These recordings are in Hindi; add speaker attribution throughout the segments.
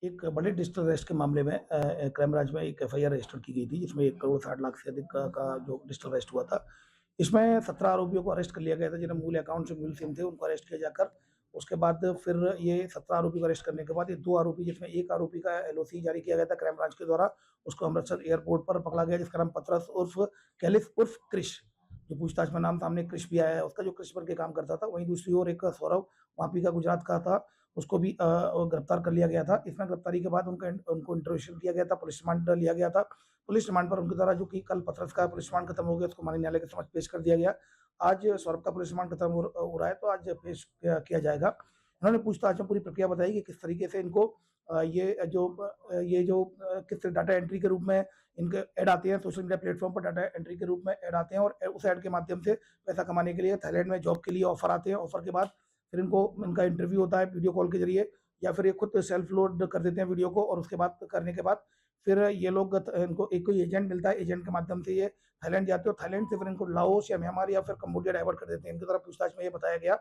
Speaker 1: एक बड़े डिजिटल अरेस्ट के मामले में क्राइम ब्रांच में एक एफआईआर रजिस्टर की गई थी, जिसमें 1 करोड़ 60 लाख से अधिक का जो डिजिटल अरेस्ट हुआ था। इसमें 17 आरोपियों को अरेस्ट कर लिया गया था, जिन्हें मूल अकाउंट से मूल सिम थे, उनको अरेस्ट किया जाकर उसके बाद फिर ये 17 आरोपी को अरेस्ट करने के बाद ये 2 आरोपी, जिसमें एक आरोपी का एलओसी जारी किया गया था क्राइम ब्रांच के द्वारा, उसको अमृतसर एयरपोर्ट पर पकड़ा गया, जिसका नाम पतरस उर्फ कैलिस उर्फ क्रिश, जो पूछताछ में नाम सामने क्रिश भी आया है उसका, जो क्रिश बन के काम करता था। वहीं दूसरी ओर एक सौरभ वापी का गुजरात का था, उसको भी गिरफ्तार कर लिया गया था। इसमें गिरफ्तारी के बाद उनको इंटरोगेशन किया गया था, पुलिस रिमांड लिया गया था। पुलिस रिमांड पर उनके द्वारा, जो कि कल पथरस का पुलिस रिमांड खत्म हो गया, उसको माननीय न्यायालय के समक्ष पेश कर दिया गया। आज सौरभ का पुलिस रिमांड खत्म हो रहा है, तो आज पेश किया जाएगा। उन्होंने पूछताछ में पूरी प्रक्रिया बताई कि किस तरीके से इनको किस डाटा एंट्री के रूप में इनके ऐड आते हैं, सोशल मीडिया प्लेटफॉर्म पर डाटा एंट्री के रूप में ऐड आते हैं, और उस ऐड के माध्यम से पैसा कमाने के लिए थाईलैंड में जॉब के लिए ऑफर आते हैं। ऑफर के बाद फिर इनका इंटरव्यू होता है वीडियो कॉल के जरिए, या फिर ये खुद सेल्फ लोड कर देते हैं वीडियो को, और उसके बाद करने के बाद फिर ये लोग इनको एक कोई एजेंट मिलता है, एजेंट के माध्यम से ये थाईलैंड जाते हैं, और थाईलैंड से फिर इनको लाओस या म्यांमार या फिर कम्बोडिया डाइवर्ट कर देते हैं। इनके द्वारा पूछताछ में ये बताया गया,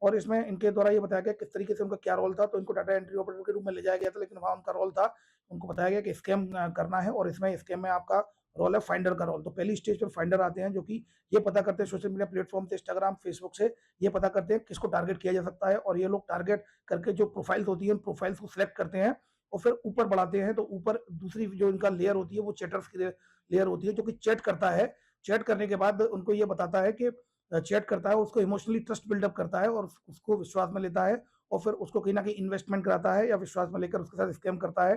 Speaker 1: और इसमें इनके द्वारा ये बताया गया किस तरीके से उनका क्या रोल था। तो इनको डाटा एंट्री ऑपरेटर के रूप में ले जाया गया था, लेकिन वहाँ उनका रोल था, उनको बताया गया कि स्कैम करना है, और इसमें स्कैम में आपका रोल है फाइंडर का रोल। तो पहली स्टेज पर फाइंडर आते हैं, जो कि ये पता करते हैं सोशल मीडिया प्लेटफॉर्म से, इंस्टाग्राम, फेसबुक से ये पता करते हैं किसको टारगेट किया जा सकता है, और ये लोग टारगेट करके जो प्रोफाइल्स होती है, उन प्रोफाइल्स को सिलेक्ट करते हैं और फिर ऊपर बढ़ाते हैं। तो ऊपर दूसरी जो इनका लेयर होती है, वो चैटर्स की लेयर होती है, जो कि चैट करता है। चैट करने के बाद उनको ये बताता है कि चैट करता है, उसको इमोशनली ट्रस्ट बिल्डअप करता है और उसको विश्वास में लेता है, और फिर उसको कहीं ना कहीं इन्वेस्टमेंट कराता है या विश्वास में लेकर उसके साथ स्कैम करता है।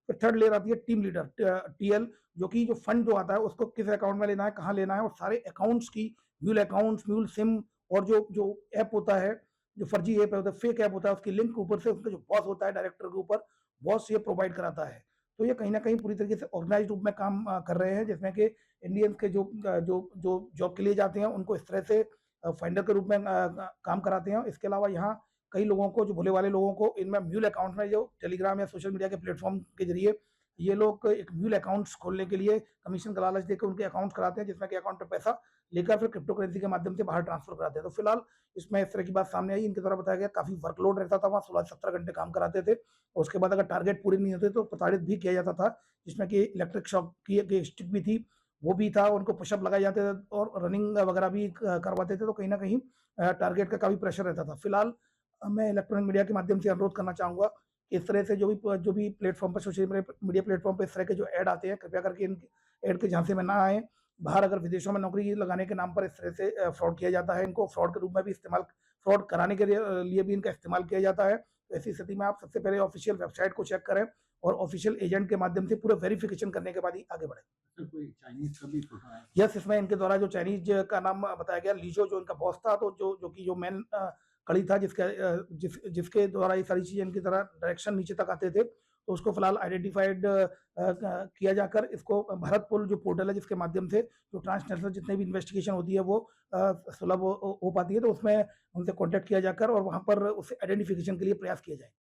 Speaker 1: फिर थर्ड लेयर आती है टीम लीडर, टीएल, जो कि जो फंड जो आता है उसको किस अकाउंट में लेना है, कहाँ लेना है, और सारे अकाउंट्स की म्यूल अकाउंट्स, म्यूल सिम, और जो जो ऐप होता है, जो फर्जी ऐप होता है, फेक ऐप होता है, उसकी लिंक ऊपर से उसका जो बॉस होता है डायरेक्टर के ऊपर, बॉस ये प्रोवाइड कराता है। तो ये कहीं ना कहीं पूरी तरीके से ऑर्गेनाइज रूप में काम कर रहे हैं, जिसमें कि इंडियंस के जो जो जो जॉब के लिए जाते हैं उनको इस तरह से फाइंडर के रूप में काम कराते हैं। इसके अलावा यहाँ कई लोगों को, जो भोले वाले लोगों को, इनमें म्यूल अकाउंट में, जो टेलीग्राम या सोशल मीडिया के प्लेटफॉर्म के जरिए ये लोग एक म्यूल अकाउंट्स खोलने के लिए कमीशन का लालच देकर उनके अकाउंट कराते हैं, जिसमें कि अकाउंट पर पैसा लेकर फिर क्रिप्टो करेंसी के माध्यम से बाहर ट्रांसफर कराते हैं। तो फिलहाल इसमें इस तरह की बात सामने आई। इनके द्वारा बताया गया काफी वर्कलोड रहता था, वहाँ 16 से 17 घंटे काम कराते थे, और उसके बाद अगर टारगेट पूरे नहीं होते तो प्रताड़ित भी किया जाता था, जिसमें कि इलेक्ट्रिक शॉक की स्टिक भी थी, वो भी था, उनको पुशअप लगाए जाते थे और रनिंग वगैरह भी करवाते थे। तो कहीं ना कहीं टारगेट का काफी प्रेशर रहता था। फिलहाल मैं इलेक्ट्रॉनिक मीडिया के माध्यम से अनुरोध करना चाहूंगा कि इस तरह से जो भी प्लेटफॉर्म पर, सोशल मीडिया प्लेटफॉर्म पर इस तरह के जो ऐड आते हैं, कृपया करके इन ऐड के झांसे में ना आए। बाहर अगर विदेशों में नौकरी लगाने के नाम पर इस तरह से फ्रॉड किया जाता है, इनको फ्रॉड के रूप में भी इस्तेमाल, फ्रॉड कराने के लिए भी इनका इस्तेमाल किया जाता है। तो ऐसी स्थिति में आप सबसे पहले ऑफिशियल वेबसाइट को चेक करें, और ऑफिशियल एजेंट के माध्यम से पूरा वेरिफिकेशन करने के बाद ही आगे बढ़े।
Speaker 2: कोई चाइनीज का भी फोटो है?
Speaker 1: यस, इसमें इनके द्वारा जो चाइनीज का नाम बताया गया, लीजो, जो इनका बॉस था, तो जो मेन कड़ी था, जिसके द्वारा ये सारी चीजें इनकी तरह डायरेक्शन नीचे तक आते थे, तो उसको फिलहाल आइडेंटिफाइड किया जाकर इसको भारतपुल जो पोर्टल है, जिसके माध्यम से जो ट्रांसनेशनल जितने भी इन्वेस्टिगेशन होती है वो सुलभ हो पाती है, तो उसमें उनसे कॉन्टेक्ट किया जाकर और वहां पर उसे आइडेंटिफिकेशन के लिए प्रयास किया जाए।